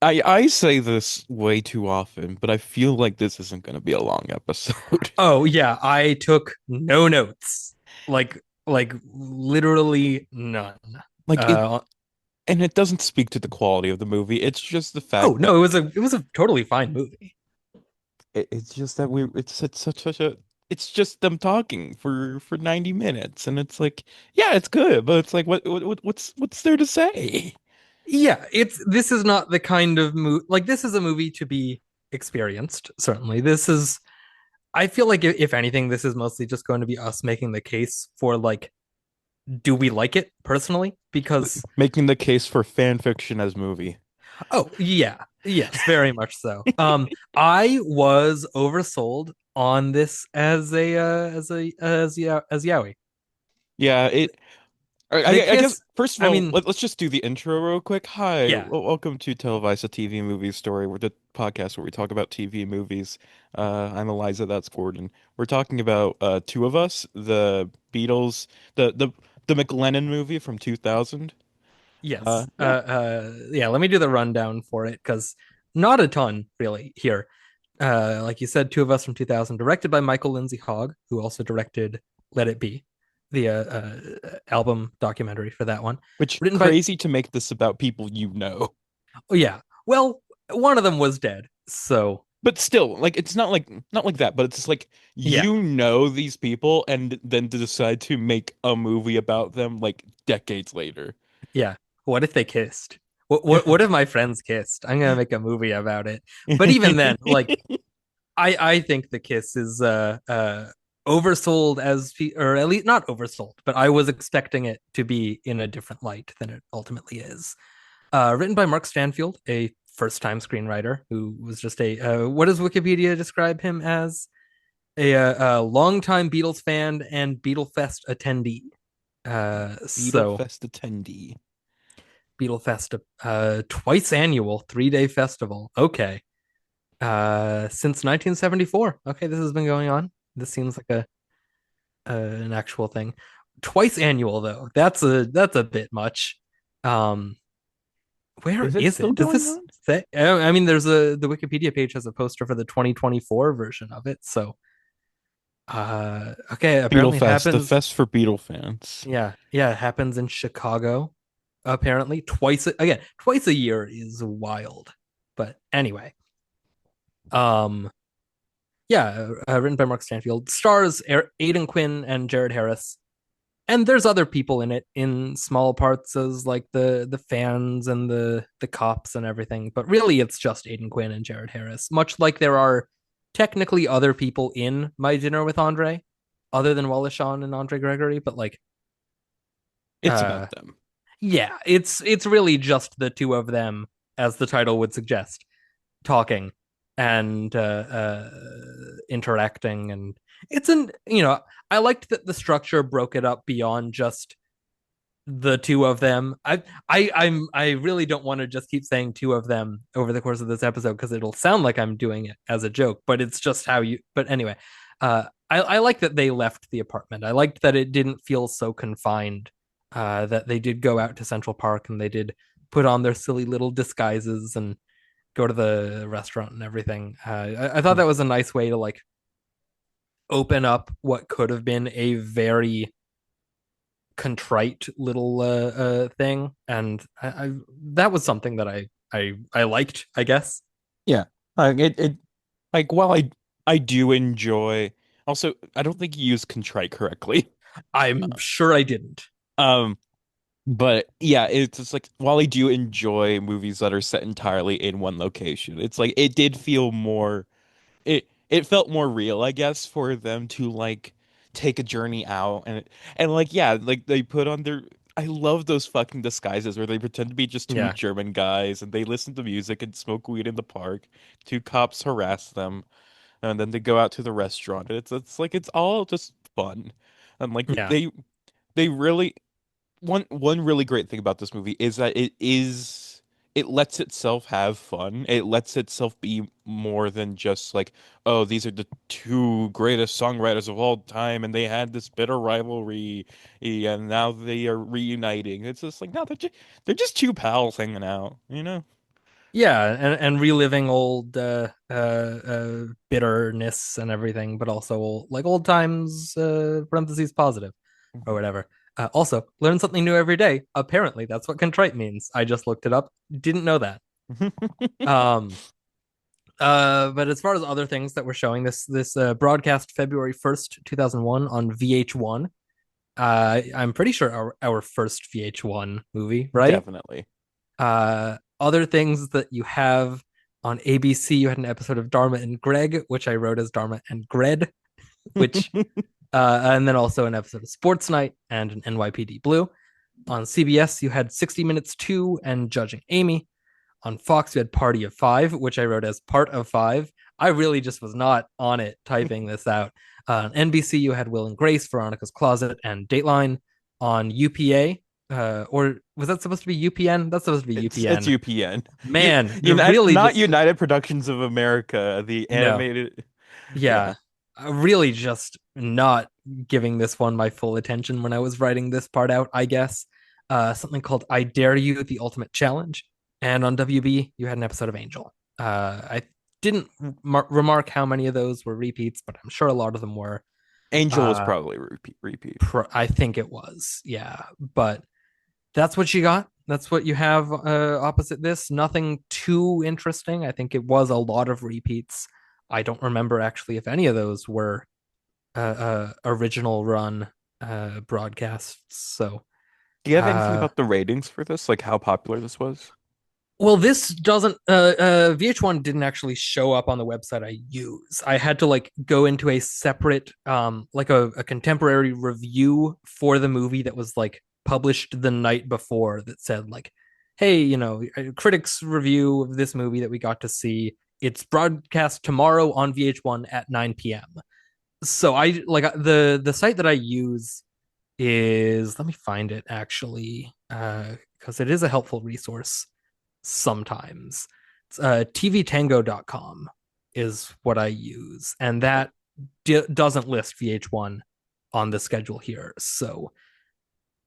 I say this way too often, but I feel like this isn't going to be a long episode. Oh yeah, I took no notes. Like literally none. Like it, Uh and it doesn't speak to the quality of the movie. It's just the oh fact that no, it was a totally fine movie. it's just that it's such a it's just them talking for 90 minutes, and it's like, yeah, it's good, but it's like what's there to say? Yeah, it's this is not the kind of movie like this is a movie to be experienced, certainly. This is I feel like if anything, this is mostly just going to be us making the case for like, do we like it personally? Because Making the case for fan fiction as movie. oh yeah, yes, very much so. I was oversold on this as yaoi. Yeah, it The I guess kiss, first of I all, mean, let's just do the intro real quick. Hi, yeah, welcome to Televisa TV Movie Story. We're the podcast where we talk about TV movies. I'm Eliza, that's Gordon. We're talking about two of us, the Beatles, the McLennan movie from 2000. yes, Yeah. yeah. Let me do the rundown for it because not a ton really here. Like you said, two of us from 2000, directed by Michael Lindsay Hogg, who also directed Let It Be, the album documentary for that one. Which Written by, crazy to make this about people you know. oh yeah, well, one of them was dead, so But still, like it's not like that, but it's just like yeah, you know these people and then to decide to make a movie about them like decades later. yeah. What if they kissed? What if my friends kissed? I'm gonna make a movie about it. But even then, like I think the kiss is oversold or at least not oversold, but I was expecting it to be in a different light than it ultimately is. Written by Mark Stanfield, a first-time screenwriter who was just a what does Wikipedia describe him as? A longtime Beatles fan and Beatlefest attendee. Beetle So Fest attendee. Beatlefest, twice annual 3-day festival. Okay, since 1974. Okay, this has been going on. This seems like a an actual thing. Twice annual though. That's a bit much. Um, where Is it is still it? Does going this on? say? I mean, there's a the Wikipedia page has a poster for the 2024 version of it. So, okay, Beetle apparently it Fest, the happens. fest for Beetle fans. Yeah, yeah, it happens in Chicago. Apparently, again, twice a year is wild. But anyway, um, yeah, written by Mark Stanfield, stars Aidan Quinn and Jared Harris, and there's other people in it in small parts as like the fans and the cops and everything. But really, it's just Aidan Quinn and Jared Harris. Much like there are technically other people in My Dinner with Andre, other than Wallace Shawn and Andre Gregory. But like, It's uh, about them. yeah, it's really just the two of them, as the title would suggest, talking and interacting, and it's an I liked that the structure broke it up beyond just the two of them. I really don't want to just keep saying two of them over the course of this episode because it'll sound like I'm doing it as a joke, but it's just how you. But anyway, I like that they left the apartment. I liked that it didn't feel so confined. That they did go out to Central Park and they did put on their silly little disguises and go to the restaurant and everything. I thought that was a nice way to like open up what could have been a very contrite little thing, and I that was something that I liked, I guess. Yeah. It like while I do enjoy, also I don't think you use contrite correctly. I'm sure I didn't. Um but yeah, it's just like while I do enjoy movies that are set entirely in one location, it's like it did feel more it felt more real, I guess, for them to like take a journey out and like yeah, like they put on their I love those fucking disguises where they pretend to be just two Yeah, German guys and they listen to music and smoke weed in the park. Two cops harass them and then they go out to the restaurant. And it's like it's all just fun. And like yeah, they really one really great thing about this movie is that it lets itself have fun. It lets itself be more than just like, oh, these are the two greatest songwriters of all time, and they had this bitter rivalry, and now they are reuniting. It's just like, no, they're just two pals hanging out, you know? Yeah, and reliving old bitterness and everything, but also old times, parentheses positive or whatever. Also, learn something new every day. Apparently, that's what contrite means. I just looked it up. Didn't know that. Um, but as far as other things that we're showing, this broadcast February 1st, 2001 on VH1. I'm pretty sure our first VH1 movie, right? Definitely. Other things that you have on ABC, you had an episode of Dharma and Greg, which I wrote as Dharma and Gred, which and then also an episode of Sports Night and an NYPD Blue. On CBS, you had 60 Minutes 2 and Judging Amy. On Fox, you had Party of Five, which I wrote as Part of Five. I really just was not on it typing this out. On NBC, you had Will and Grace, Veronica's Closet, and Dateline. On UPA, or was that supposed to be UPN? That's supposed to be It's UPN. UPN. Man, you're United, really not just United Productions of America, the no. animated. Yeah. Yeah, really just not giving this one my full attention when I was writing this part out, I guess. Something called I Dare You, The Ultimate Challenge. And on WB, you had an episode of Angel. I didn't remark how many of those were repeats, but I'm sure a lot of them were. Angel was Uh, probably repeat. I think it was, yeah. But that's what you got. That's what you have opposite this. Nothing too interesting. I think it was a lot of repeats. I don't remember actually if any of those were original run broadcasts. So, Do you have anything uh, about the ratings for this? Like how popular this was? well, this doesn't. VH1 didn't actually show up on the website I use. I had to like go into a separate, like a contemporary review for the movie that was like published the night before that said like, hey, a critics review of this movie that we got to see. It's broadcast tomorrow on VH1 at 9 p.m. So I like the site that I use is, let me find it actually, because it is a helpful resource sometimes. It's, tvtango.com is what I use, and that doesn't list VH1 on the schedule here. So,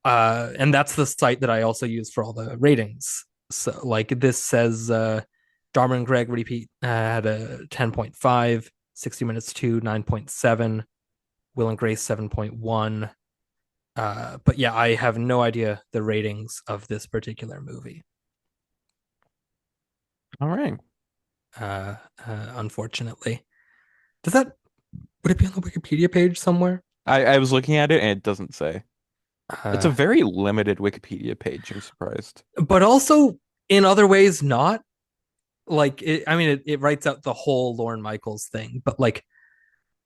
and that's the site that I also use for all the ratings. So, like this says, Dharma and Greg repeat had a 10.5, 60 Minutes to 9.7, Will and Grace 7.1. But yeah, I have no idea the ratings of this particular movie. All right. Unfortunately, does that would it be on the Wikipedia page somewhere? I was looking at it and it doesn't say. It's a Uh, very limited Wikipedia page. I'm surprised. but also in other ways, not like it, I mean, it writes out the whole Lorne Michaels thing, but like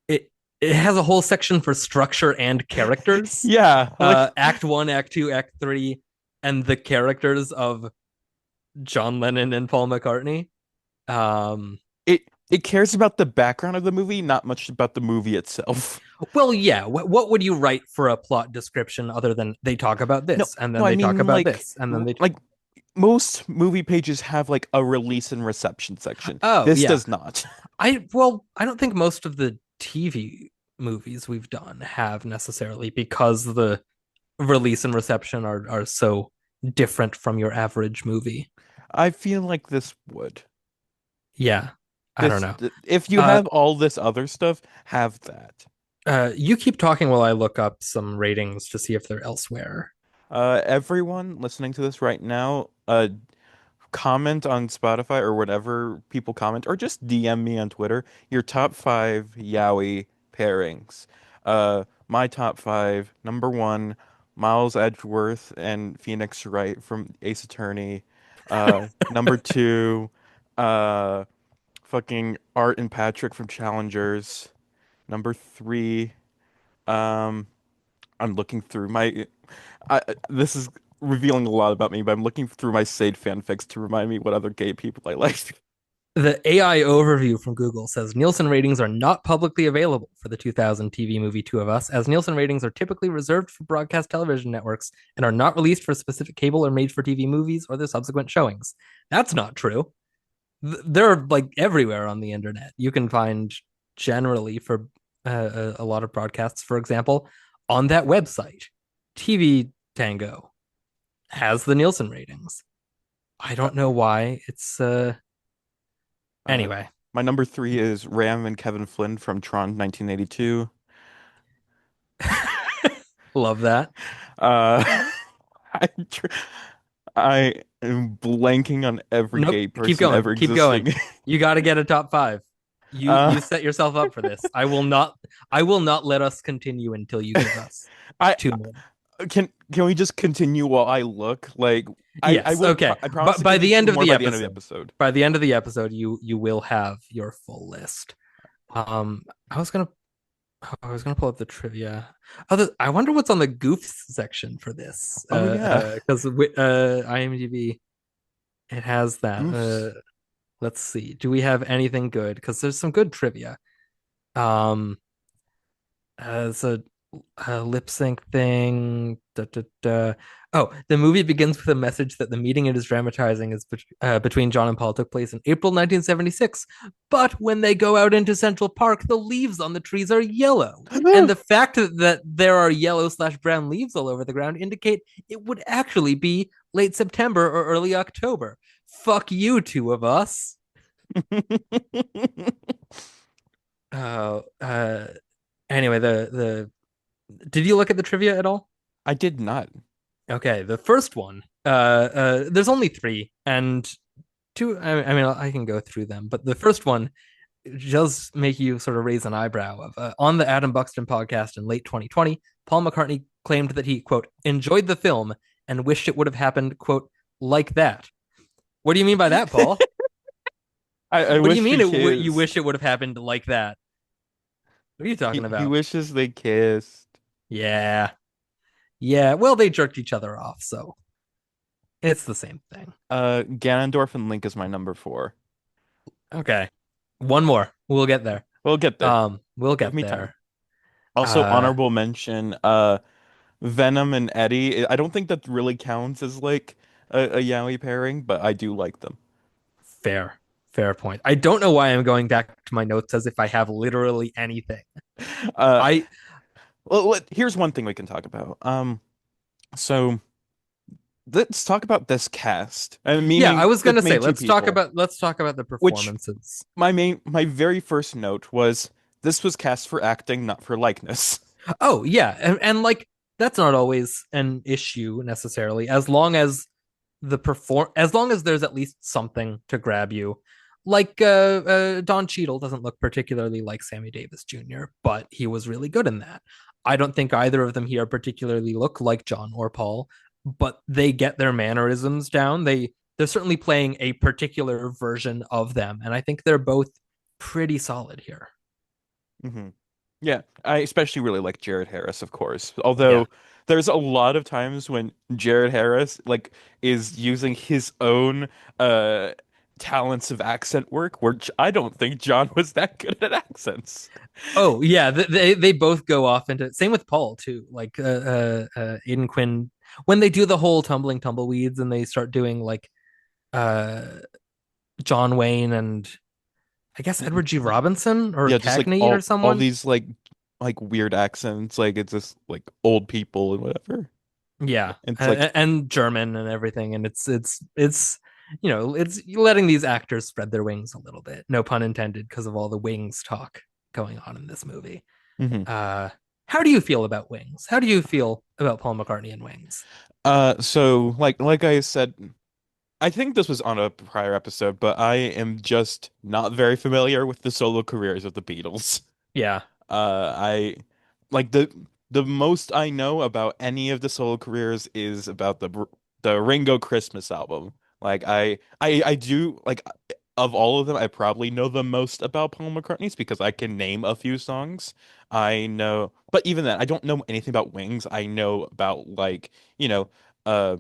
it it has a whole section for structure and characters. Yeah, like Act one, Act two, Act three, and the characters of John Lennon and Paul McCartney. Um, it cares about the background of the movie, not much about the movie itself. Well, yeah. What would you write for a plot description other than they talk about No, this and no, then I they talk mean about this and then they like most movie pages have like a release and reception section. oh This yeah. does not. I don't think most of the TV movies we've done have necessarily, because the release and reception are so different from your average movie. I feel like this would. Yeah, I don't know. If you Uh, have all this other stuff, have that. you keep talking while I look up some ratings to see if they're elsewhere. Everyone listening to this right now, comment on Spotify or whatever people comment, or just DM me on Twitter your top five Yowie pairings. My top five: number one, Miles Edgeworth and Phoenix Wright from Ace Attorney. Number two, uh, fucking Art and Patrick from Challengers. Number three, um, I'm looking through my. This is revealing a lot about me, but I'm looking through my Sade fanfics to remind me what other gay people I like. The AI overview from Google says Nielsen ratings are not publicly available for the 2000 TV movie Two of Us, as Nielsen ratings are typically reserved for broadcast television networks and are not released for specific cable or made for TV movies or their subsequent showings. That's not true. They're like everywhere on the internet. You can find generally for a lot of broadcasts, for example, on that website. TV Tango has the Nielsen ratings. I Uh, don't know why. It's uh, anyway. my number three is Ram and Kevin Flynn from Tron 1982. Love that. Uh, I, tr- I am blanking on every Nope. gay Keep person going. ever Keep going. existing. You got to get a top five. You Uh, you set yourself up for this. I will not let us continue until you give us I two more. can we just continue while I look? Like I Yes. will Okay. I promise But to give you two more by the end of the episode. by the end of the episode, you will have your full list. I was gonna pull up the trivia. I wonder what's on the goofs section for this. Oh yeah, Because IMDb it has that. goofs. Let's see. Do we have anything good? Because there's some good trivia. Um, it's a lip sync thing. Da, da, da. Oh, the movie begins with a message that the meeting it is dramatizing is between John and Paul took place in April 1976. But when they go out into Central Park, the leaves on the trees are yellow. And the fact that there are yellow slash brown leaves all over the ground indicate it would actually be late September or early October. Fuck you, two of us. Uh, uh, anyway, did you look at the trivia at all? I did not. Okay, the first one. There's only three, and two. I mean, I can go through them, but the first one does make you sort of raise an eyebrow. Of on the Adam Buxton podcast in late 2020, Paul McCartney claimed that he quote enjoyed the film and wished it would have happened quote like that. What do you mean by that, Paul? I What do you wish mean we you kissed. wish it would have happened like that? What are you talking He about? wishes they kissed. Yeah, yeah. Well, they jerked each other off, so it's the same thing. Ganondorf and Link is my number four. Okay. One more. We'll get there. We'll get there. We'll Give get me time. there. Also, Uh, honorable mention, Venom and Eddie. I don't think that really counts as like a yaoi pairing, but I do like them. fair. Fair point. I don't know why I'm going back to my notes as if I have literally anything. Uh, I here's one thing we can talk about. So let's talk about this cast, and yeah, I meaning was the gonna say main two people. let's talk about the Which performances. my very first note was this was cast for acting, not for likeness. Oh yeah, and like that's not always an issue necessarily, as long as there's at least something to grab you. Like Don Cheadle doesn't look particularly like Sammy Davis Jr., but he was really good in that. I don't think either of them here particularly look like John or Paul, but they get their mannerisms down. They're certainly playing a particular version of them, and I think they're both pretty solid here. hmm Yeah, I especially really like Jared Harris, of course. Yeah. Although there's a lot of times when Jared Harris like is using his own uh talents of accent work, which I don't think John was that good at accents. Oh yeah, they both go off into same with Paul too. Like Aiden Quinn when they do the whole tumbling tumbleweeds and they start doing like uh John Wayne and I guess Y- Edward G. y- Robinson or Yeah, just like Cagney or all someone. these like weird accents, like it's just like old people and whatever. Yeah, It's like and German and everything, and it's it's letting these actors spread their wings a little bit. No pun intended, because of all the wings talk going on in this movie. mhm. Uh, how do you feel about Wings? How do you feel about Paul McCartney and Wings? So like I said, I think this was on a prior episode, but I am just not very familiar with the solo careers of the Beatles. Yeah. I like the most I know about any of the solo careers is about the Ringo Christmas album. Like I do like of all of them, I probably know the most about Paul McCartney's because I can name a few songs. I know, but even then, I don't know anything about Wings. I know about like, uh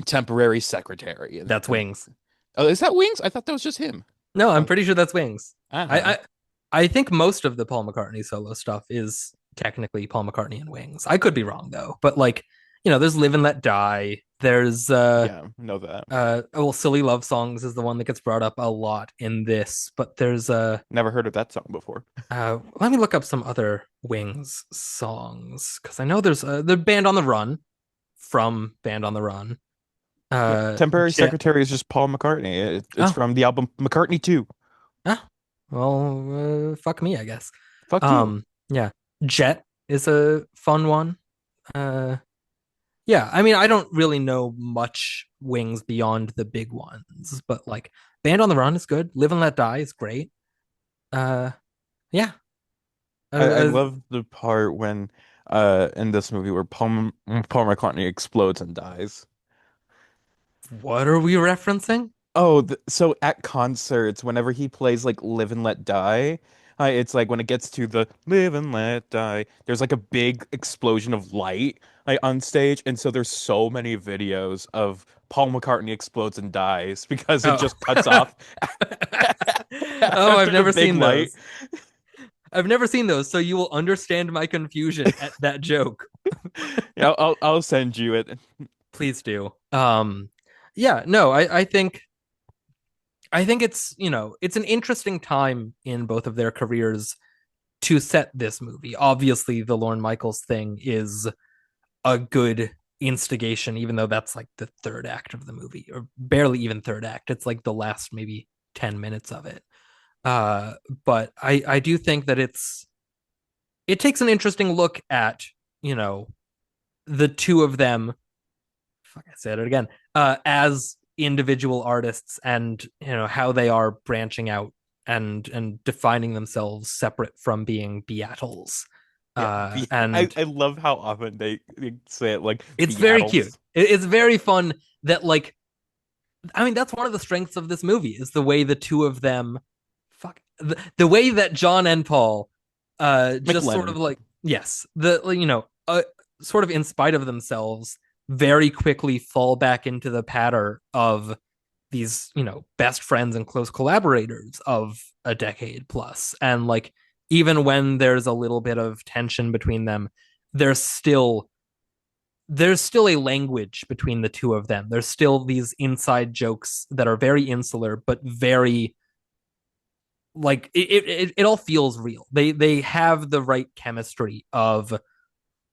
temporary secretary That's and Wings. oh, is that Wings? I thought that was just him. No, I'm Oh, pretty sure that's Wings. I ah, I, I think most of the Paul McCartney solo stuff is technically Paul McCartney and Wings. I could be wrong though, but like, there's Live and Let Die. There's yeah, know that. well, Silly Love Songs is the one that gets brought up a lot in this, but there's Never heard of that song before. let me look up some other Wings songs because I know there's the Band on the Run from Band on the Run. Yeah, temporary Jet. secretary is just Paul McCartney. It's Oh, from the album McCartney 2. oh, well, fuck me, I guess. Fuck you. Yeah, Jet is a fun one. Uh, yeah, I mean, I don't really know much Wings beyond the big ones, but like Band on the Run is good. Live and Let Die is great. Uh, yeah. I Uh, love the part when in this movie where Paul McCartney explodes and dies. what are we referencing? Oh, so at concerts, whenever he plays like Live and Let Die, it's like when it gets to the Live and Let Die, there's like a big explosion of light like on stage, and so there's so many videos of Paul McCartney explodes and dies because it Oh. just cuts off Oh, I've after the never big seen light. those. I've never seen those, so you will understand my confusion at that joke. Yeah, I'll send you it. Please do. Yeah, no, I think it's, it's an interesting time in both of their careers to set this movie. Obviously, the Lorne Michaels thing is a good instigation, even though that's like the third act of the movie, or barely even third act. It's like the last maybe 10 minutes of it. Uh, but I do think that it takes an interesting look at, you know, the two of them, fuck, I said it again, as individual artists, and how they are branching out and defining themselves separate from being Beatles. Yeah, And I love how often they say it like it's very cute. Beatles. It's very fun that, like, I mean, that's one of the strengths of this movie is the way the two of them, the way that John and Paul, just sort of McLennan. like, yes, sort of in spite of themselves, very quickly fall back into the pattern of these, best friends and close collaborators of a decade plus. And like, even when there's a little bit of tension between them, there's still there's still a language between the two of them. There's still these inside jokes that are very insular, but very, like, it all feels real. They have the right chemistry of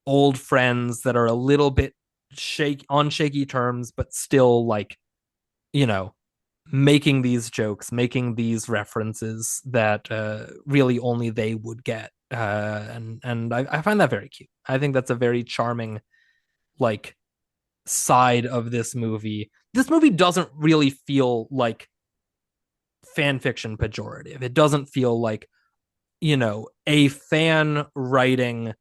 old friends that are a little bit shaky terms, but still, like, you know making these jokes, making these references that really only they would get. And I find that very cute. I think that's a very charming, like, side of this movie. This movie doesn't really feel like fan fiction pejorative. It doesn't feel like, a fan writing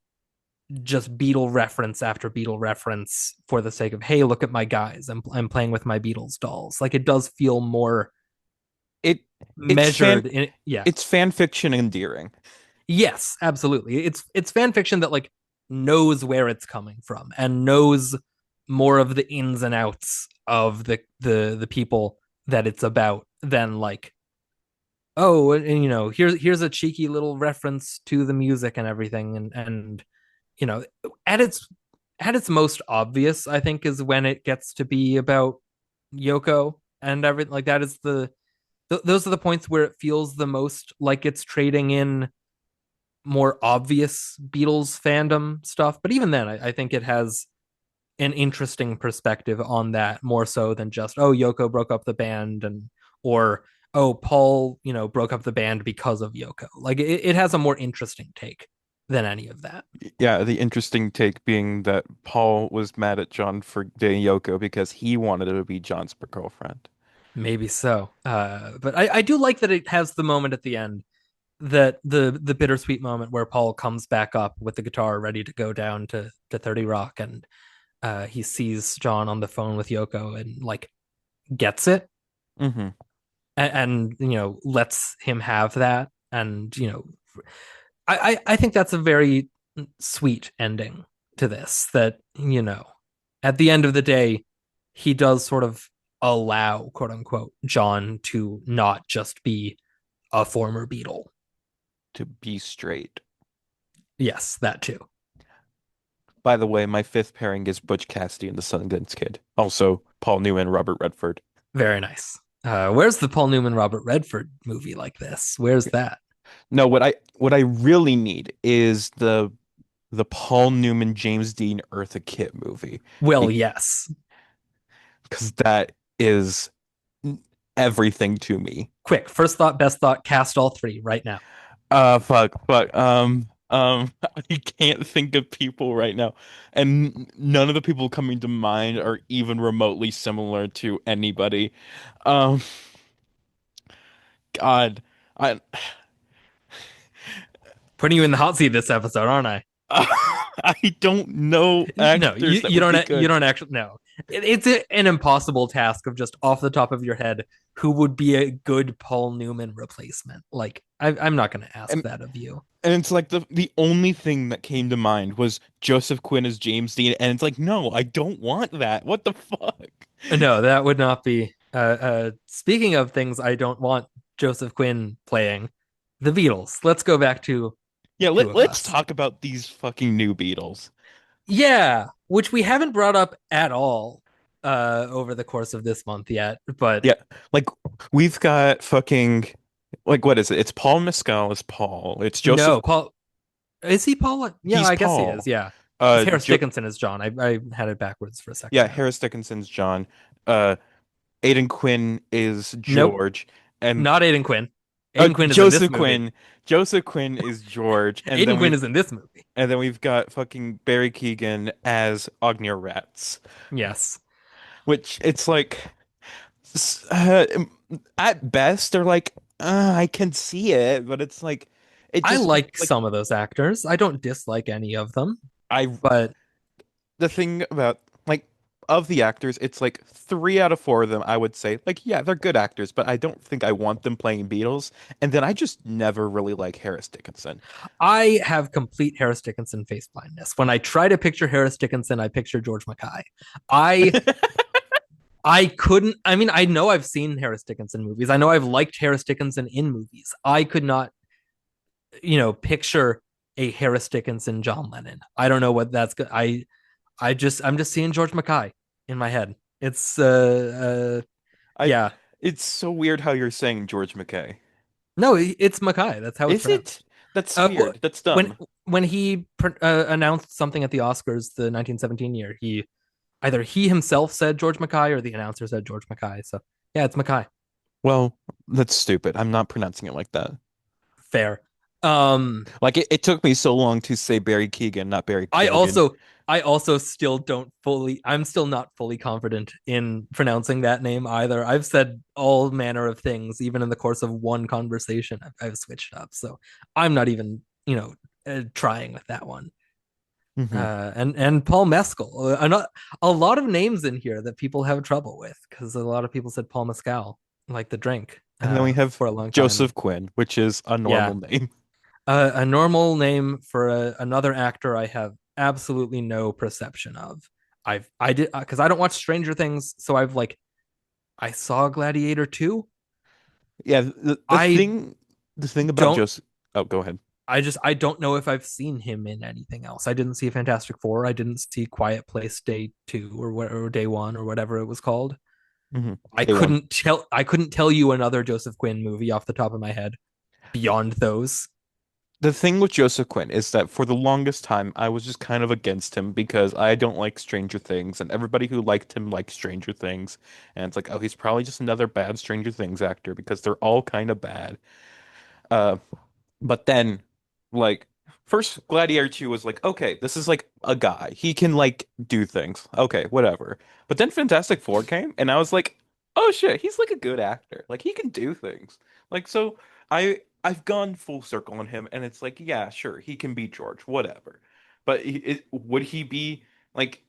just Beatle reference after Beatle reference for the sake of, hey, look at my guys. I'm playing with my Beatles dolls. Like, it does feel more It it's fan measured in, yeah. it's fan fiction endearing. Yes, absolutely. It's fan fiction that, like, knows where it's coming from and knows more of the ins and outs of the people that it's about than, like, oh, and here's a cheeky little reference to the music and everything. And you know at its most obvious, I think, is when it gets to be about Yoko and everything. Like, that is those are the points where it feels the most like it's trading in more obvious Beatles fandom stuff. But even then, I think it has an interesting perspective on that, more so than just, oh, Yoko broke up the band, and or, oh, Paul, broke up the band because of Yoko. Like, it has a more interesting take than any of that. Yeah, the interesting take being that Paul was mad at John for dating Yoko because he wanted to be John's girlfriend. Maybe so. But I do like that it has the moment at the end, that the bittersweet moment where Paul comes back up with the guitar ready to go down to 30 Rock, and he sees John on the phone with Yoko and, like, gets it, Hmm. and lets him have that. And I think that's a very sweet ending to this, that at the end of the day, he does sort of allow, quote unquote, John to not just be a former Beatle. To be straight. Yes, that too. By the way, my fifth pairing is Butch Cassidy and the Sundance Kid. Also, Paul Newman, Robert Redford. Very nice. Where's the Paul Newman Robert Redford movie like this? Where's that? No, what I really need is the Paul Newman, James Dean, Eartha Kitt movie. Well, Be yes. because that is everything to me. Quick, first thought, best thought, cast all three right now. Fuck. I can't think of people right now, and none of the people coming to mind are even remotely similar to anybody. Um, God, I, Putting you in the hot seat this episode, aren't I? I don't know No, actors that you would be you good. don't actually know. It's an impossible task of just off the top of your head who would be a good Paul Newman replacement. Like I'm not going to ask And that of you. and it's like the only thing that came to mind was Joseph Quinn as James Dean, and it's like, no, I don't want that. What the fuck? No, that would not be. Speaking of things I don't want Joseph Quinn playing, the Beatles. Let's go back to Yeah, two of let's us. talk about these fucking new Beatles. Yeah, which we haven't brought up at all over the course of this month yet. But Yeah, like we've got fucking like what is it? It's Paul Mescal as Paul. It's Joseph. no, Paul is he Paul? Yeah, He's I guess he is. Paul. Yeah, because Harris Jo Dickinson is John. I had it backwards for a second yeah, there. Harris Dickinson's John. Uh, Aidan Quinn is Nope, George, and not Aiden Quinn. Aiden Quinn is in this Joseph movie. Quinn. Joseph Quinn is George, Aiden Quinn is in this movie. and then we've got fucking Barry Keoghan as Ognir Rats, Yes, which it's like at best they're like I can see it, but it's like it I just like like some of those actors. I don't dislike any of them, I but the thing about like of the actors, it's like 3 out of 4 of them I would say like yeah they're good actors, but I don't think I want them playing Beatles. And then I just never really like Harris Dickinson. I have complete Harris Dickinson face blindness. When I try to picture Harris Dickinson, I picture George Mackay. I I couldn't. I mean, I know I've seen Harris Dickinson movies. I know I've liked Harris Dickinson in movies. I could not, picture a Harris Dickinson John Lennon. I don't know what that's good. I'm just seeing George Mackay in my head. It's I yeah. It's so weird how you're saying George McKay. No, it's Mackay. That's how it's Is it? pronounced. That's Uh, weird. That's when dumb. when he announced something at the Oscars, the 1917 year, he either he himself said George Mackay or the announcer said George Mackay. So yeah, it's Mackay. Well, that's stupid. I'm not pronouncing it like that. Fair. Um, Like it took me so long to say Barry Keoghan, not Barry I Keoghan. also I also still don't fully I'm still not fully confident in pronouncing that name either. I've said all manner of things even in the course of one conversation. I've switched up. So I'm not even, trying with that one. Hmm. And Paul Mescal. A lot of names in here that people have trouble with because a lot of people said Paul Mescal, like the drink, And then we have for a long time. Joseph Quinn, which is a Yeah, normal name. a normal name for another actor I have absolutely no perception of. I did because I don't watch Stranger Things, so I saw Gladiator 2. Yeah, I the thing about don't Joseph. Oh, go ahead. I don't know if I've seen him in anything else. I didn't see Fantastic Four. I didn't see Quiet Place Day 2 or Day 1 or whatever it was called. Hmm. Day one. I couldn't tell you another Joseph Quinn movie off the top of my head beyond those. The thing with Joseph Quinn is that for the longest time, I was just kind of against him because I don't like Stranger Things, and everybody who liked him liked Stranger Things. And it's like, oh, he's probably just another bad Stranger Things actor because they're all kind of bad. Uh, but then, like, first Gladiator 2 was like, okay, this is like a guy. He can like do things. Okay, whatever. But then Fantastic Four came, and I was like, oh shit, he's like a good actor. Like he can do things. Like so I've gone full circle on him, and it's like, yeah, sure, he can be George, whatever. But would he be like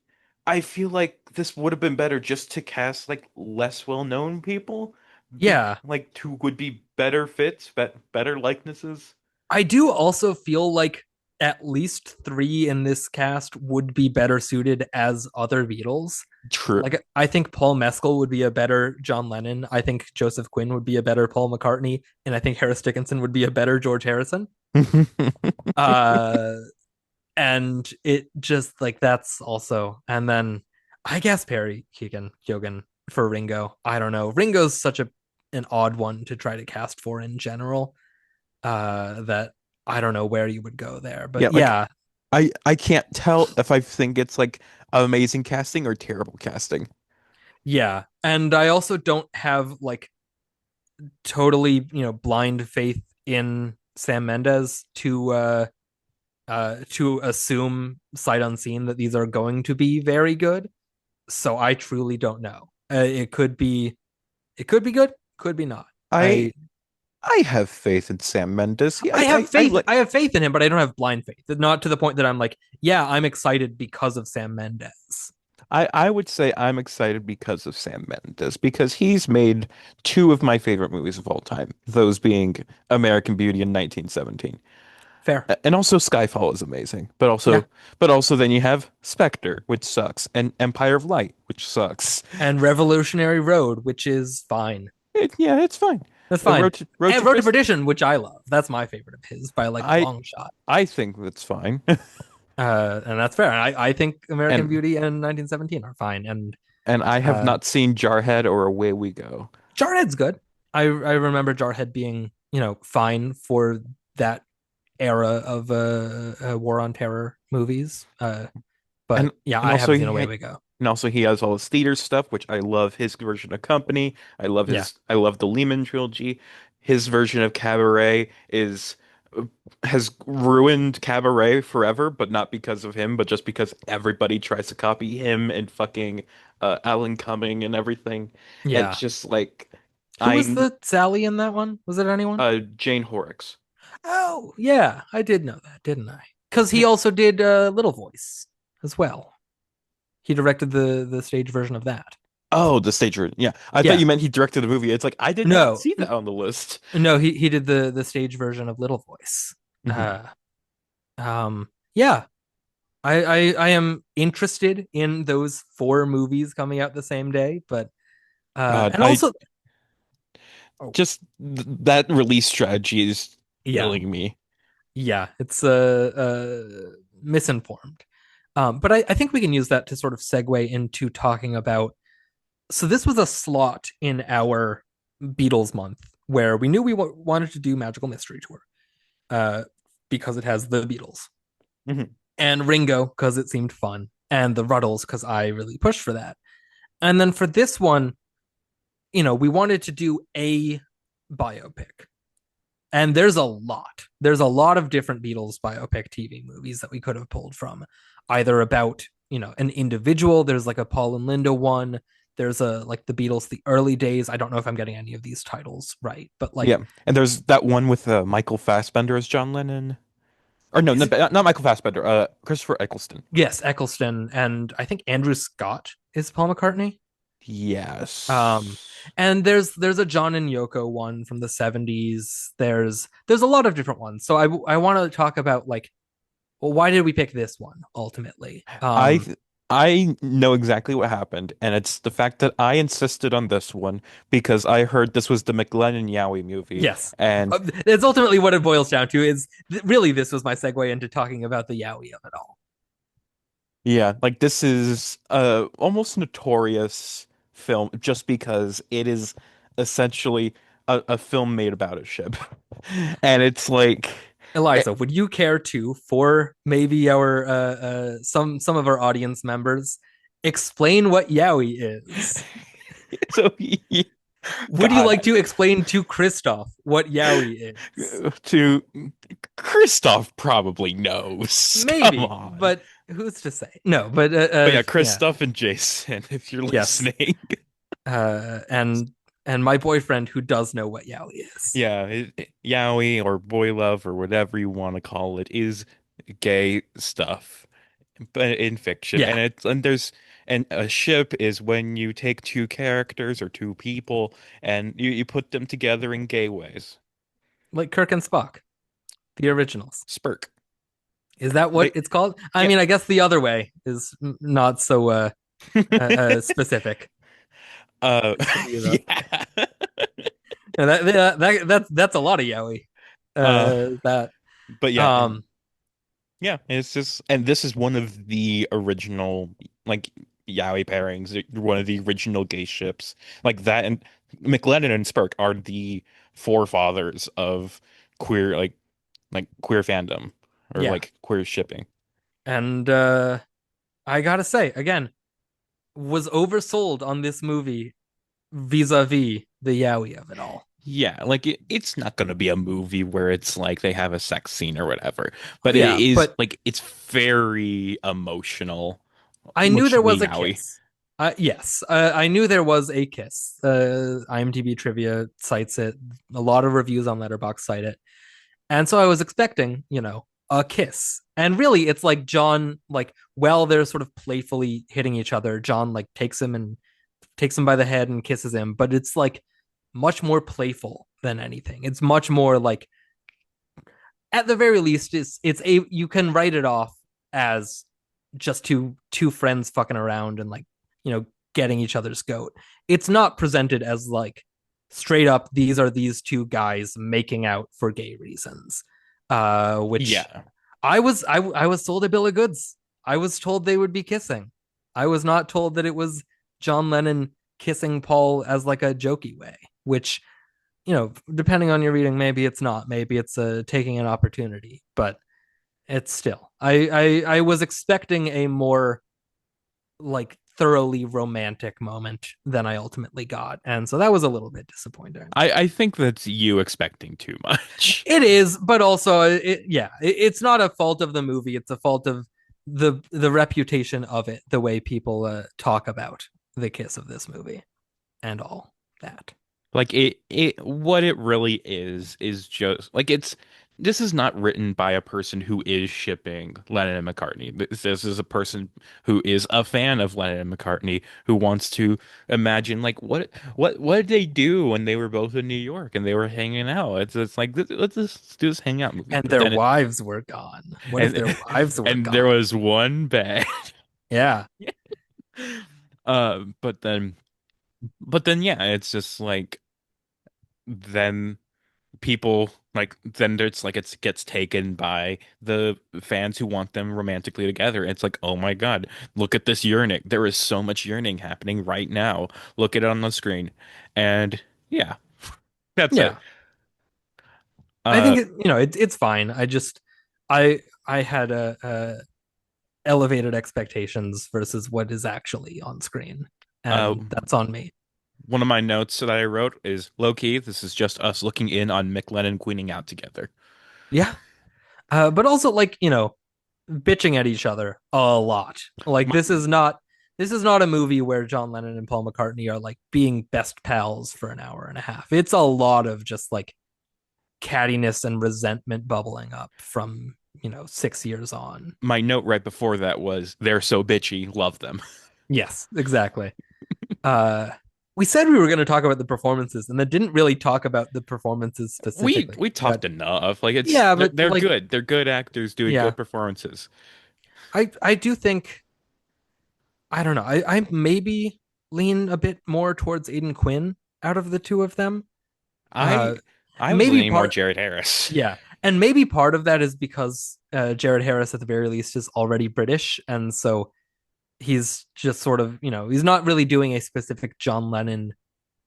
I feel like this would have been better just to cast like less well-known people, Yeah, like who would be better fits, better likenesses. I do also feel like at least three in this cast would be better suited as other Beatles. True. Like I think Paul Mescal would be a better John Lennon. I think Joseph Quinn would be a better Paul McCartney, and I think Harris Dickinson would be a better George Harrison. Uh, and it just like that's also, and then I guess Perry Keoghan for Ringo. I don't know. Ringo's such a an odd one to try to cast for in general. That I don't know where you would go there, Yeah, but like yeah, I can't tell if I think it's like amazing casting or terrible casting. Yeah. And I also don't have like totally, blind faith in Sam Mendes to assume sight unseen that these are going to be very good. So I truly don't know. It could be good, could be not. I I I have faith in Sam Mendes. I have I faith. like I have faith in him, but I don't have blind faith. Not to the point that I'm like, yeah, I'm excited because of Sam Mendes. I would say I'm excited because of Sam Mendes because he's made two of my favorite movies of all time, those being American Beauty and 1917. Fair. And also Skyfall is amazing, Yeah. but also then you have Spectre, which sucks, and Empire of Light, which sucks. And Revolutionary Road, which is fine. Yeah, it's fine. That's fine. Road And to Road to Pris Perdition, which I love. That's my favorite of his by like a I long shot. I think that's fine. And that's fair. I think American And Beauty and 1917 are fine. And and I have uh, not seen Jarhead or Away We Go. Jarhead's good. I remember Jarhead being, fine for that era of War on Terror movies. And But yeah, and I also haven't seen Away We Go. he has all his theater stuff, which I love his version of Company. Yeah. I love the Lehman trilogy. His version of Cabaret is has ruined Cabaret forever, but not because of him, but just because everybody tries to copy him and fucking Alan Cumming and everything. It's Yeah. just like Who was I the Sally in that one? Was it anyone? Jane Horrocks. Oh, yeah. I did know that, didn't I? Because he Yeah. also did Little Voice as well. He directed the stage version of that. Oh, the stage version. Yeah. I thought Yeah. you meant he directed the movie. It's like I did not No, see that on the list. no, he did the stage version of Little Voice. Mhm. Uh, yeah, I am interested in those four movies coming out the same day, but and I also, oh that release strategy is yeah, killing me. yeah, it's misinformed. But I think we can use that to sort of segue into talking about. So this was a slot in our Beatles month where we knew we wanted to do Magical Mystery Tour, uh, because it has the Beatles Mhm. and Ringo because it seemed fun, and the Ruddles because I really pushed for that. And then for this one, we wanted to do a biopic. And there's a lot. There's a lot of different Beatles biopic TV movies that we could have pulled from, either about, an individual. There's like a Paul and Linda one. There's a like the Beatles, the early days. I don't know if I'm getting any of these titles right, but like, Yeah. And there's that one with Michael Fassbender as John Lennon. Or no, is it? not Michael Fassbender, Christopher Eccleston. Yes, Eccleston, and I think Andrew Scott is Paul McCartney. Um, Yes. and there's a John and Yoko one from the 70s. There's a lot of different ones. So I want to talk about like, well, why did we pick this one ultimately? I I know exactly what happened, and it's the fact that I insisted on this one because I heard this was the McLennan Yowie movie, Yes, and it's ultimately what it boils down to. Is really this was my segue into talking about the Yowie of it all. yeah, like this is a almost notorious film just because it is essentially a film made about a ship. And it's like Eliza, it, would you care to, for maybe our some of our audience members, explain what Yowie is? so Would you God, like to explain to Christoph what Yowie is? to Christoph probably knows. Come Maybe, on. but who's to say? No, but But yeah, yeah, Christoph and Jason, if you're yes, listening. and my boyfriend who does know what Yowie is. Yeah, yaoi or boy love or whatever you want to call it is gay stuff, but in fiction. Yeah, And a ship is when you take two characters or two people and you put them together in gay ways. like Kirk and Spock, the originals. Spirk. Is that what They it's called? I yeah. mean, I guess the other way is not so specific. Uh Sabira. yeah. And that's a lot of Yowie. Uh That but yeah, and um yeah, it's just, and this is one of the original like yaoi pairings, one of the original gay ships. Like that and McLennan and Spirk are the forefathers of queer like queer fandom or yeah, like queer shipping. and I gotta say again, was oversold on this movie vis-a-vis the yaoi of it all. Yeah, like it's not gonna be a movie where it's like they have a sex scene or whatever, Oh but it yeah, is but like it's very emotional, I knew there emotionally was a yaoi. kiss. Yes, I knew there was a kiss. IMDb trivia cites it. A lot of reviews on Letterboxd cite it. And so I was expecting, a kiss. And really, it's like John, like, while they're sort of playfully hitting each other, John, like, takes him by the head and kisses him. But it's like much more playful than anything. It's much more like, at the very least, it's a you can write it off as just two friends fucking around and like, you know, getting each other's goat. It's not presented as like straight up these are these two guys making out for gay reasons. Which Yeah. I was told a bill of goods. I was told they would be kissing. I was not told that it was John Lennon kissing Paul as like a jokey way, which, depending on your reading, maybe it's not. Maybe it's taking an opportunity, but it's still. I was expecting a more like thoroughly romantic moment than I ultimately got, and so that was a little bit disappointing. I think that's you expecting too much. It is, but also, it's not a fault of the movie. It's a fault of the reputation of it, the way people talk about the kiss of this movie and all that. Like it what it really is just like this is not written by a person who is shipping Lennon and McCartney. This is a person who is a fan of Lennon and McCartney who wants to imagine like what did they do when they were both in New York and they were hanging out. It's like let's just do this hangout movie. And But their then wives were gone. What if and their wives were and there gone? was one bad. Yeah. But then yeah, it's just like then people like then it's like it gets taken by the fans who want them romantically together. It's like, oh my God, look at this yearning. There is so much yearning happening right now. Look at it on the screen. And yeah, that's it. Yeah. I Uh think it's fine. I had a elevated expectations versus what is actually on screen, uh and that's on me. one of my notes that I wrote is low key, this is just us looking in on Mick Lennon queening out together. Yeah. But also like, bitching at each other a lot. Like My, this is not a movie where John Lennon and Paul McCartney are like being best pals for an hour and a half. It's a lot of just like cattiness and resentment bubbling up from 6 years on. my note right before that was they're so bitchy, love them. Yes, exactly. Uh, we said we were going to talk about the performances, and then didn't really talk about the performances We specifically. we But talked enough. Like it's yeah, they're but they're like, good. They're good actors doing yeah, good performances. I do think I don't know. I maybe lean a bit more towards Aiden Quinn out of the two of them. I Uh, I was maybe leaning more part Jared Harris. Yeah, and maybe part of that is because Jared Harris, at the very least, is already British, and so he's just sort of he's not really doing a specific John Lennon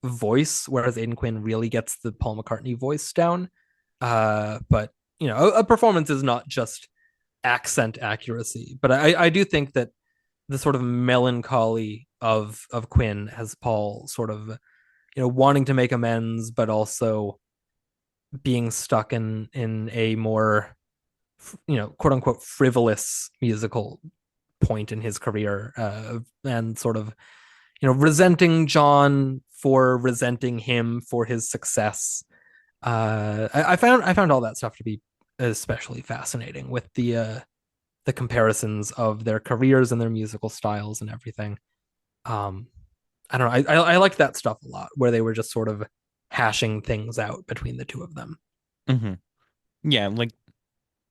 voice, whereas Aiden Quinn really gets the Paul McCartney voice down. But a performance is not just accent accuracy, but I do think that the sort of melancholy of Quinn has Paul sort of wanting to make amends, but also being stuck in a more quote unquote frivolous musical point in his career, and sort of resenting John for resenting him for his success. I found all that stuff to be especially fascinating with the comparisons of their careers and their musical styles and everything. Um, I don't know. I liked that stuff a lot, where they were just sort of hashing things out between the two of them. Hmm. Yeah, like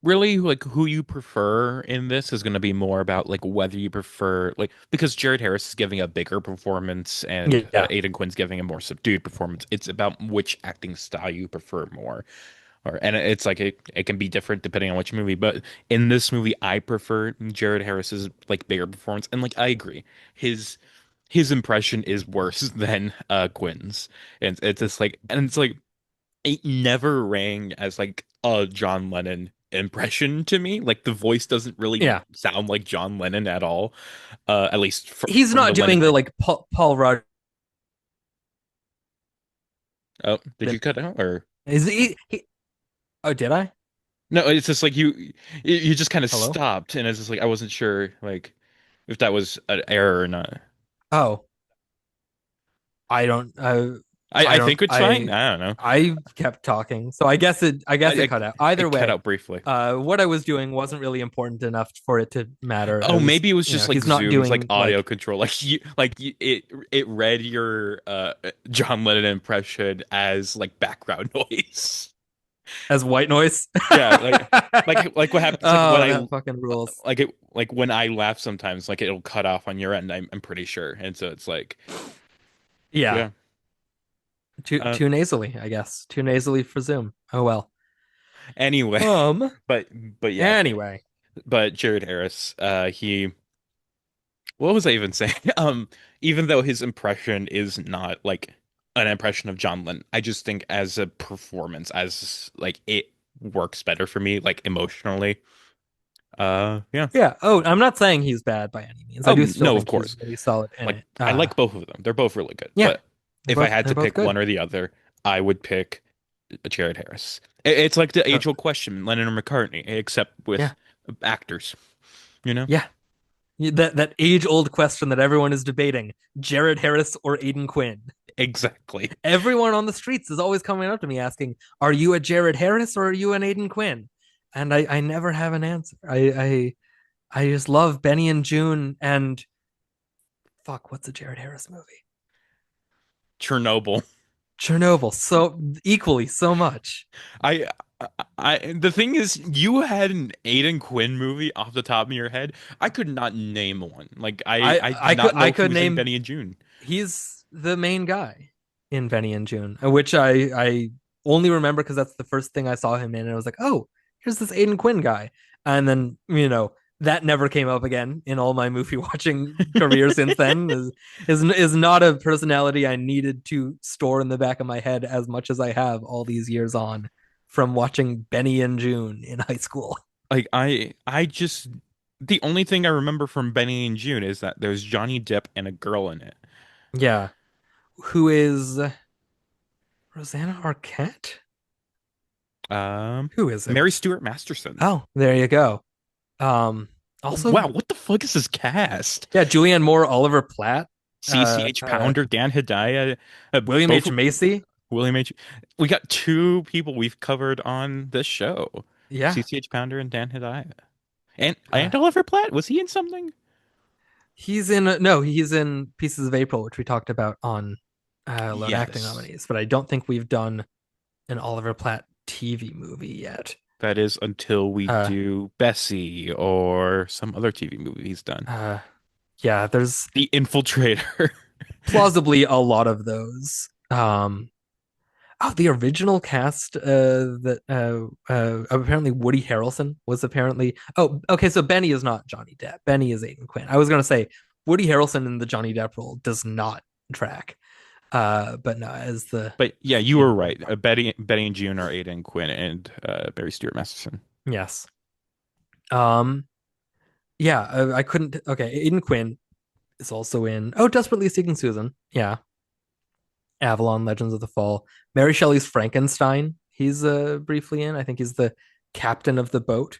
really like who you prefer in this is going to be more about like whether you prefer like because Jared Harris is giving a bigger performance and Yeah, Aidan Quinn's giving a more subdued performance. It's about which acting style you prefer more. Or and it's like it can be different depending on which movie, but in this movie I prefer Jared Harris's like bigger performance and like I agree. His his impression is worse than Quinn's. And it's just like and it's like it never rang as like a John Lennon impression to me. Like the voice doesn't really Yeah, sound like John Lennon at all. At least he's from not the Lennon. doing the like Paul Rudd. Oh, did you cut out or? Is he? Oh, did I? No, it's just like you just kind of Hello. stopped, and it's just like I wasn't sure like if that was an error or not. Oh, I don't. I I don't. think it's fine. I don't know. I kept talking, so I guess it. I guess it cut out. Either It cut way, out briefly. what I was doing wasn't really important enough for it to matter. Oh, As maybe it was you know, just like he's not Zoom's like doing audio like control. It read your John Lennon impression as like background noise. as white noise. Yeah, like what happens like when Oh, I that fucking rules. like when I laugh sometimes like it'll cut off on your end. I'm pretty sure. And so it's like Yeah, yeah. Uh too nasally, I guess. Too nasally for Zoom. Oh well. anyway, Um. but yeah, Anyway, but Jared Harris he what was I even saying? Even though his impression is not like an impression of John Lennon, I just think as a performance, as like it works better for me, like emotionally. Yeah. yeah. Oh, I'm not saying he's bad by any means. I Oh do still no, of think he's course. really solid in Like it. I like both of them. They're both really good. Yeah, But if I had they're to both pick good. one or the other, I would pick Jared Harris. It's like the Uh, age-old question, Lennon or McCartney, except with yeah, actors, you know? yeah. That age old question that everyone is debating: Jared Harris or Aiden Quinn. Exactly. Everyone on the streets is always coming up to me asking, "Are you a Jared Harris or are you an Aiden Quinn?" And I never have an answer. I just love Benny and June and fuck, what's a Jared Harris movie? Chernobyl. Chernobyl. So equally so much. I, the thing is, you had an Aidan Quinn movie off the top of your head. I could not name one. Like I did not I know he could was in name Benny and June. he's the main guy in Benny and June, which I only remember because that's the first thing I saw him in, and I was like, oh, here's this Aiden Quinn guy, and then that never came up again in all my movie watching career since then. Is not a personality I needed to store in the back of my head as much as I have all these years on from watching Benny and June in high school. Like I just the only thing I remember from Benny and June is that there's Johnny Depp and a girl in it. Yeah, who is Rosanna Arquette? Um, Who is it? Mary Stuart Masterson. Oh, there you go. Um, Also, Wow, what the fuck is this cast? yeah, Julianne Moore, Oliver Platt, uh, CCH uh, Pounder, Dan Hedaya, William both H. Macy. William H. We got two people we've covered on this show. Yeah, CCH Pounder and Dan Hedaya. uh, And Oliver Platt, was he in something? he's in no, he's in Pieces of April, which we talked about on Lone Acting Yes. Nominees, but I don't think we've done an Oliver Platt TV movie yet. That is until we Uh, do Bessie or some other TV movie he's done. uh, yeah, there's The Infiltrator. plausibly a lot of those. Oh, the original cast that apparently Woody Harrelson was apparently. Oh, okay, so Benny is not Johnny Depp. Benny is Aiden Quinn. I was gonna say Woody Harrelson in the Johnny Depp role does not track. But no, as the But yeah, you Aiden were Quinn right. part. Betty and June are Aidan Quinn and Barry Stewart Masterson. Yes. Um. Yeah, I couldn't. Okay, Aiden Quinn is also in. Oh, Desperately Seeking Susan. Yeah, Avalon: Legends of the Fall. Mary Shelley's Frankenstein. He's briefly in. I think he's the captain of the boat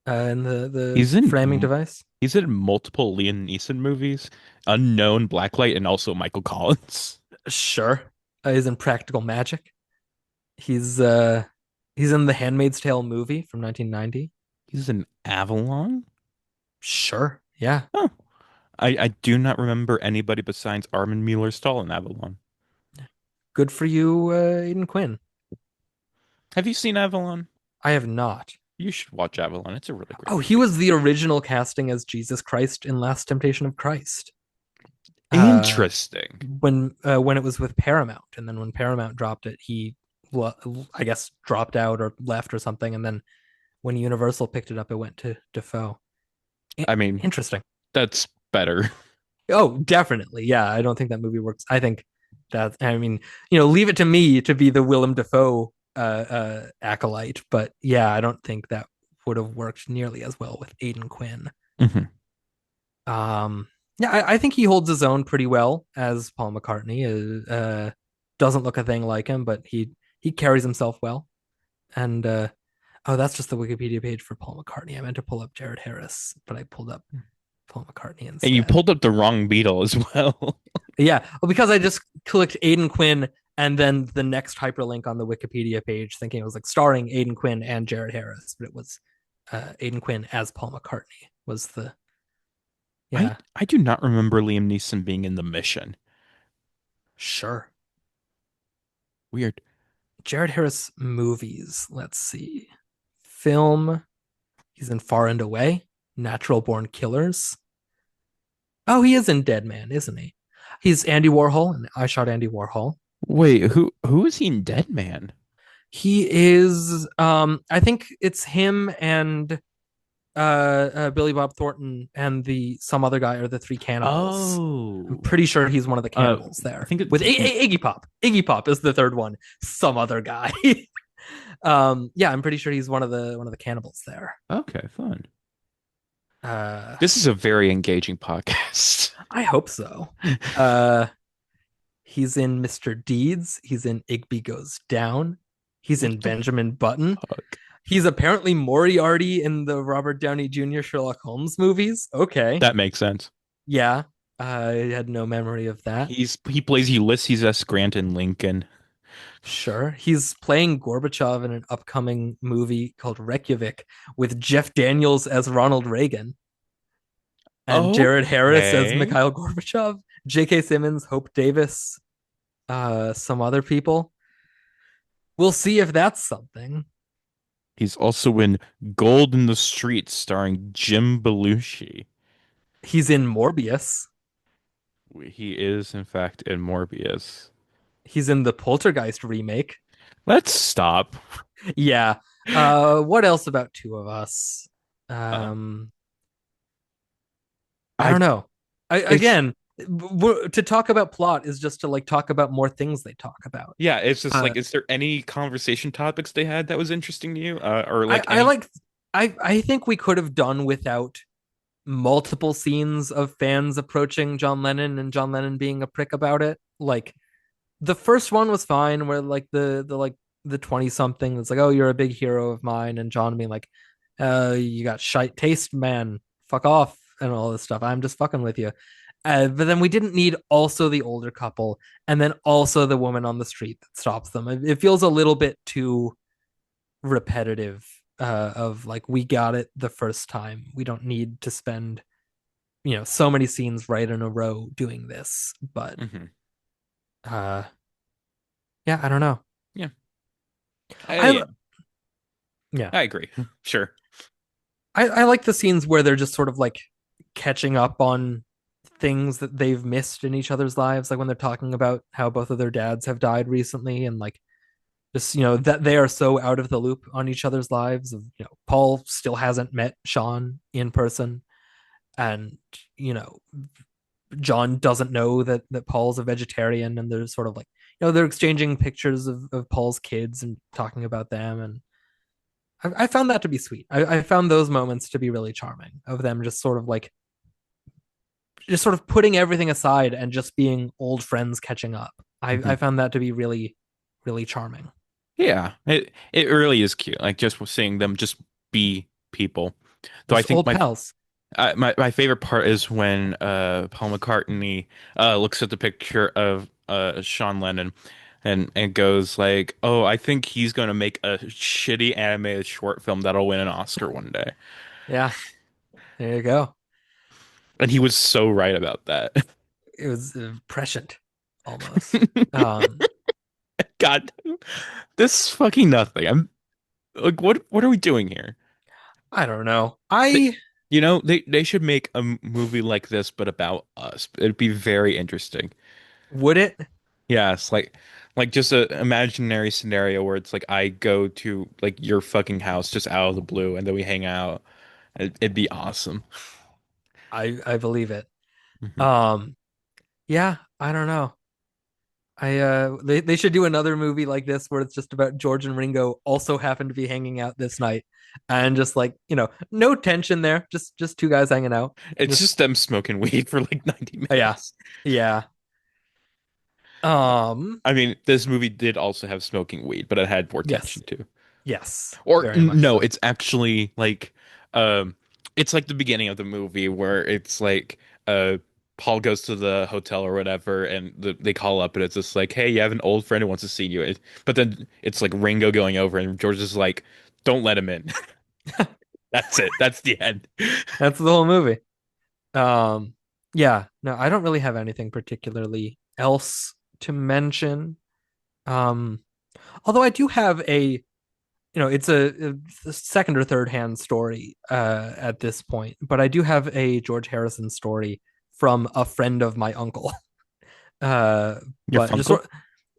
in the He's in framing device. he's in multiple Liam Neeson movies, Unknown, Blacklight, and also Michael Collins. Sure, he's in Practical Magic. He's uh he's in the Handmaid's Tale movie from 1990. He's in Avalon? Sure, yeah, Oh, I do not remember anybody besides Armin Mueller-Stahl in Avalon. good for you, Aiden Quinn. Have you seen Avalon? I have not. You should watch Avalon. It's a really great Oh, he movie. was the original casting as Jesus Christ in Last Temptation of Christ. Uh, Interesting. when it was with Paramount, and then when Paramount dropped it, he, well, I guess, dropped out or left or something, and then when Universal picked it up, it went to Defoe. I mean, Interesting. that's better. Oh, definitely. Yeah, I don't think that movie works. I think that, I mean, leave it to me to be the Willem Dafoe acolyte, but yeah, I don't think that would have worked nearly as well with Aidan Quinn. Hmm. Um, yeah, I think he holds his own pretty well as Paul McCartney. Doesn't look a thing like him, but he carries himself well. And oh, that's just the Wikipedia page for Paul McCartney. I meant to pull up Jared Harris, but I pulled up Paul McCartney And you instead. pulled up the wrong Beatle as well. Yeah, well, because I just clicked Aidan Quinn and then the next hyperlink on the Wikipedia page, thinking it was like starring Aidan Quinn and Jared Harris, but it was Aidan Quinn as Paul McCartney was the I yeah. I do not remember Liam Neeson being in The Mission. Sure. Weird. Jared Harris movies. Let's see. Film. He's in Far and Away, Natural Born Killers. Oh, he is in Dead Man, isn't he? He's Andy Warhol, and I shot Andy Warhol. Wait, who is he in Dead Man? He is I think it's him and Billy Bob Thornton and the some other guy are the three cannibals. I'm Oh, pretty sure he's one of the uh, cannibals I there think with it's Iggy Pop. Iggy Pop is the third one. Some other guy. Yeah, I'm pretty sure he's one of the cannibals there. okay, fun. Uh, This is a very engaging podcast. I hope so. Uh, he's in Mr. Deeds. He's in Igby Goes Down. He's What in the Benjamin Button. fuck? He's apparently Moriarty in the Robert Downey Jr. Sherlock Holmes movies. Okay. That makes sense. Yeah. I had no memory of that. He plays Ulysses S. Grant in Lincoln. Sure. He's playing Gorbachev in an upcoming movie called Reykjavik with Jeff Daniels as Ronald Reagan and Jared Harris as Okay. Mikhail Gorbachev, J.K. Simmons, Hope Davis, some other people. We'll see if that's something. He's also in Gold in the Streets starring Jim Belushi. He's in Morbius. He is, in fact, in Morbius. He's in the Poltergeist remake. Let's stop. Yeah. What else about two of us? Uh, Um, I I don't know. I it's again, to talk about plot is just to like talk about more things they talk about. yeah, it's just Uh, like, is there any conversation topics they had that was interesting to you? Or I like I any? like I think we could have done without multiple scenes of fans approaching John Lennon and John Lennon being a prick about it. Like the first one was fine, where like the 20 something that's like, oh, you're a big hero of mine, and John being like, you got shite taste, man, fuck off, and all this stuff. I'm just fucking with you. But then we didn't need also the older couple and then also the woman on the street that stops them. It feels a little bit too repetitive of like we got it the first time. We don't need to spend so many scenes right in a row doing this. But Mhm. uh yeah, I don't know. Yeah, I yeah, yeah. I agree. Sure. I like the scenes where they're just sort of like catching up on things that they've missed in each other's lives, like when they're talking about how both of their dads have died recently and like just that they are so out of the loop on each other's lives of Paul still hasn't met Sean in person, and you know John doesn't know that Paul's a vegetarian, and they're sort of like they're exchanging pictures of Paul's kids and talking about them, and I found that to be sweet. I found those moments to be really charming of them just sort of putting everything aside and just being old friends catching up. I Mhm. found that to be really, really charming. Yeah, it really is cute. Like just seeing them just be people. Though I Just think old pals. my favorite part is when Paul McCartney looks at the picture of Sean Lennon and goes like, "Oh, I think he's going to make a shitty animated short film that'll win an Oscar one day." Yeah, there you go. And he was so right about that. It was prescient almost. Um, God, this fucking nothing. I'm like, what are we doing here? I don't know. They, I they should make a movie like this, but about us. It'd be very interesting. would it. Yes, like just a imaginary scenario where it's like I go to like your fucking house just out of the blue and then we hang out. It'd be awesome. I believe it. Mhm. Um, yeah, I don't know. They should do another movie like this where it's just about George and Ringo also happen to be hanging out this night, and just like, no tension there, just two guys hanging out. It's Just just them smoking weed for like 90 yeah, minutes. yeah. Um, I mean, this movie did also have smoking weed, but it had more yes, tension too. yes, Or very much no, so. it's actually like um it's like the beginning of the movie where it's like Paul goes to the hotel or whatever and they call up and it's just like, "Hey, you have an old friend who wants to see you." But then it's like Ringo going over and George is like, "Don't let him in." That's it. That's the end. That's the whole movie. Um, yeah, no, I don't really have anything particularly else to mention. Um, although I do have it's a second or third hand story at this point, but I do have a George Harrison story from a friend of my uncle. Uh, Your but just Funkle?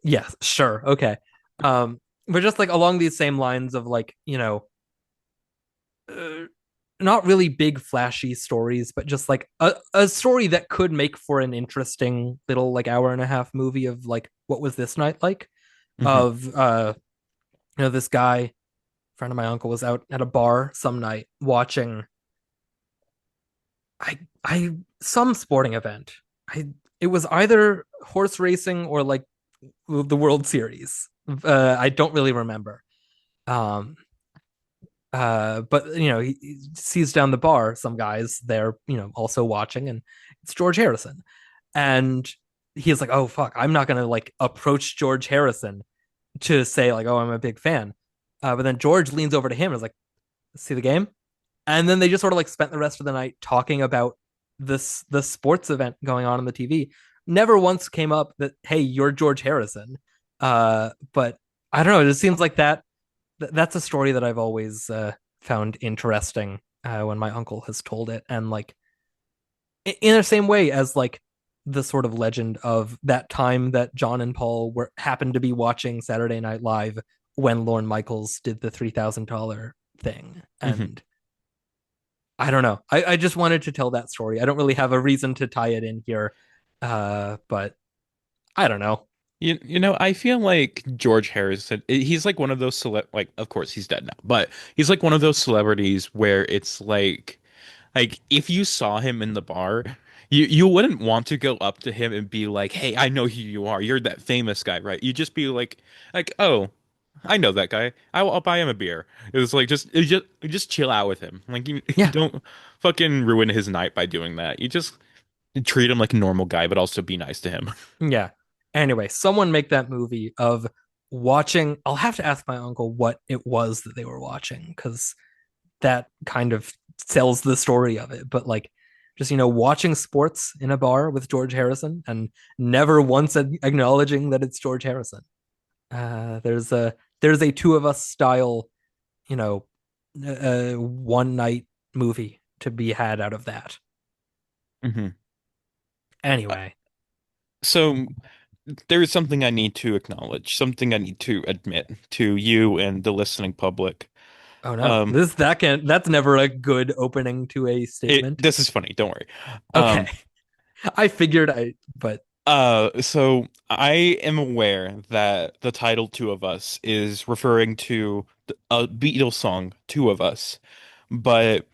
yeah, sure, okay. But just like along these same lines of like, uh, not really big flashy stories, but just like a story that could make for an interesting little like hour and a half movie of like what was this night like Hmm. of this guy friend of my uncle was out at a bar some night watching I some sporting event. I It was either horse racing or like the World Series. I don't really remember. Um, but he sees down the bar some guys there, also watching, and it's George Harrison, and he's like, "Oh fuck, I'm not gonna like approach George Harrison to say like, oh, I'm a big fan." But then George leans over to him and is like, "See the game?" And then they just sort of like spent the rest of the night talking about the sports event going on the TV. Never once came up that, hey, you're George Harrison. But I don't know. It just seems like that's a story that I've always found interesting when my uncle has told it, and like in the same way as like the sort of legend of that time that John and Paul were happened to be watching Saturday Night Live when Lorne Michaels did the $3,000 thing, Hmm. and I don't know. I just wanted to tell that story. I don't really have a reason to tie it in here, but I don't know. I feel like George Harrison, he's like one of those like, of course he's dead now, but he's like one of those celebrities where it's like if you saw him in the bar, you wouldn't want to go up to him and be like, "Hey, I know who you are. You're that famous guy, right?" You just be like, "Oh, I know that guy. I'll buy him a beer." It was like just chill out with him. Like you Yeah, don't fucking ruin his night by doing that. You just treat him like a normal guy, but also be nice to him. yeah. Anyway, someone make that movie of watching. I'll have to ask my uncle what it was that they were watching because that kind of sells the story of it. But like, just watching sports in a bar with George Harrison and never once acknowledging that it's George Harrison. There's a Two of Us style, you know, one night movie to be had out of that. Hmm. Anyway, So there is something I need to acknowledge, something I need to admit to you and the listening public. oh no, Um, that's never a good opening to a statement. this is funny, don't worry. Okay, Um, I figured but so I am aware that the title Two of Us is referring to a Beatles song, Two of Us. But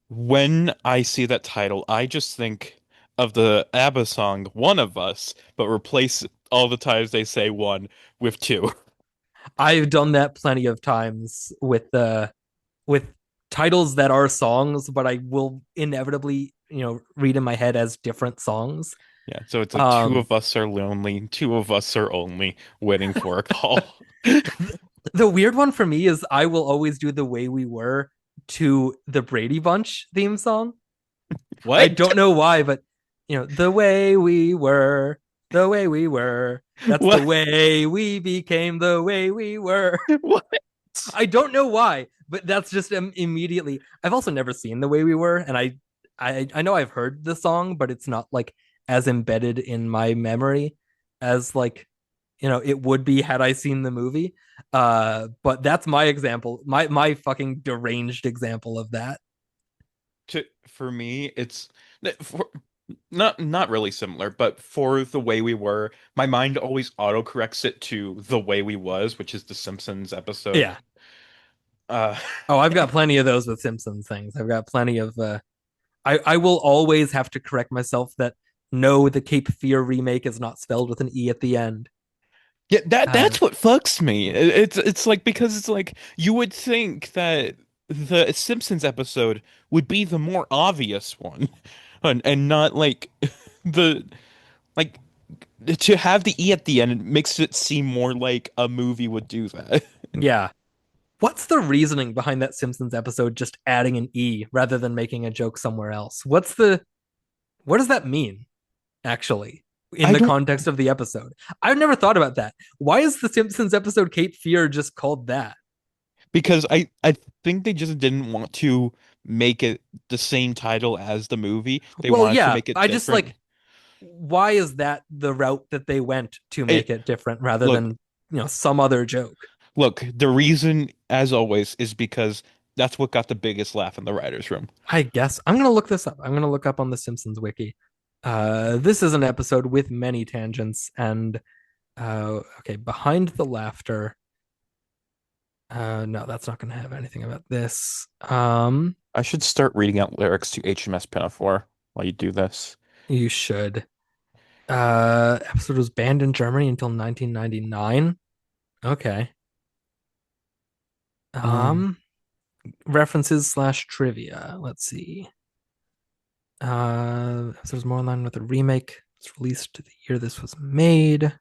when I see that title, I just think of the ABBA song One of Us, but replace all the times they say one with two. I've done that plenty of times with titles that are songs, but I will inevitably, read in my head as different songs. Yeah, so it's like two Um, of us are lonely, two of us are only waiting for a call. the weird one for me is I will always do the way we were to the Brady Bunch theme song. I What? don't know why, but the way we were, the way we were. That's the What? way we became the way we were. What? I don't know why, but that's just immediately. I've also never seen the way we were, and I know I've heard the song, but it's not like as embedded in my memory as like it would be had I seen the movie. But that's my example, my fucking deranged example of that. For me, it's Not really similar, but for the way we were, my mind always autocorrects it to the way we was, which is the Simpsons episode. Yeah. Uh, Oh, I've got plenty of those with Simpsons things. I've got plenty of I will always have to correct myself that no, the Cape Fear remake is not spelled with an E at the end. yeah, Uh that's what fucks me. It's like because it's like you would think that the Simpsons episode would be the more obvious one, and not like the like to have the E at the end makes it seem more like a movie would do that. yeah. What's the reasoning behind that Simpsons episode just adding an E rather than making a joke somewhere else? What does that mean, actually, in I the don't context of the episode? I've never thought about that. Why is the Simpsons episode Cape Fear just called that? because I think they just didn't want to make it the same title as the movie. They Well, wanted to yeah, make it I just different. like why is that the route that they went to make It it different rather look than, some other joke? look, the reason, as always, is because that's what got the biggest laugh in the writers' room. I guess I'm gonna look this up. I'm gonna look up on the Simpsons wiki. This is an episode with many tangents and okay, behind the laughter. No, that's not gonna have anything about this. I should start reading out lyrics to HMS Pinafore while you do this. You should. Episode was banned in Germany until 1999. Okay. Um, Um, references slash trivia. Let's see. Episode was more in line with the remake. It's released the year this was made.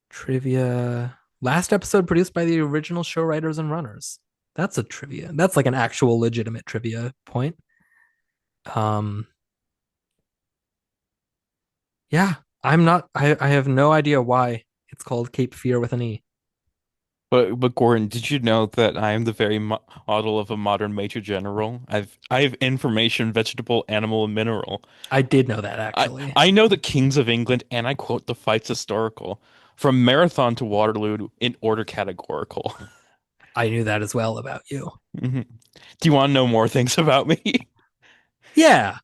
Trivia. Last episode produced by the original show writers and runners. That's a trivia. That's like an actual legitimate trivia point. Um, yeah, I'm not. I have no idea why it's called Cape Fear with an E. but Gordon, did you know that I am the very mo model of a modern major general? I have information, vegetable, animal, and mineral. I did know that I actually. I know the kings of England, and I quote the fights historical, from Marathon to Waterloo in order categorical. I knew that as well about you. Mhm. Do you want to know more things about me? Yeah,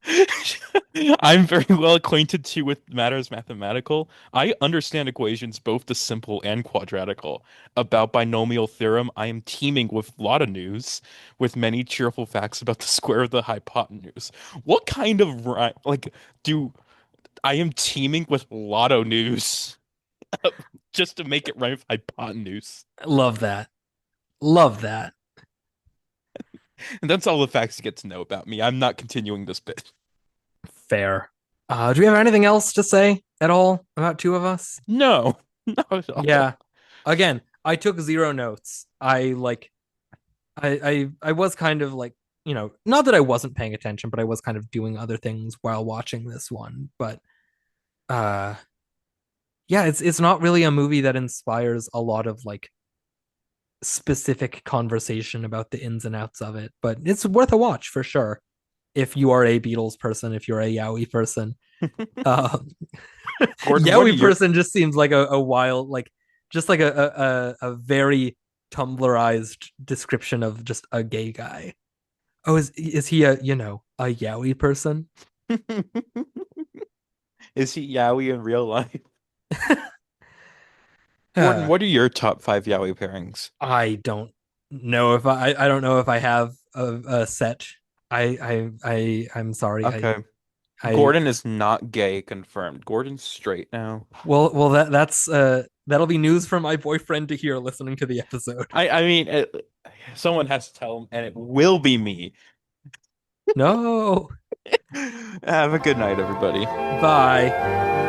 I'm very well acquainted too with matters mathematical. I understand equations both the simple and quadratical. About binomial theorem, I am teeming with lot of news, with many cheerful facts about the square of the hypotenuse. What kind of like do I am teeming with lotto news just to make it rhyme with hypotenuse? love that. Love that. And that's all the facts you get to know about me. I'm not continuing this bit. Fair. Do we have anything else to say at all about two of us? No, not at Yeah. all. Again, I took zero notes. I was kind of like, not that I wasn't paying attention, but I was kind of doing other things while watching this one. But uh yeah, it's not really a movie that inspires a lot of like specific conversation about the ins and outs of it, but it's worth a watch for sure. If you are a Beatles person, if you're a Yowie person. Um Gordon, what are Yowie your person just seems like a wild, like just like a very Tumblrized description of just a gay guy. Oh, is he a Yowie person? Is he Yowie in real life? Gordon, Uh, what are your top five Yowie pairings? I don't know if I don't know if I have a set. I'm sorry. Okay. I Gordon is not gay, confirmed. Gordon's straight now. well that'll be news for my boyfriend to hear listening to the episode. I mean, someone has to tell him, and it will be me. No. Have a good night, everybody. Bye.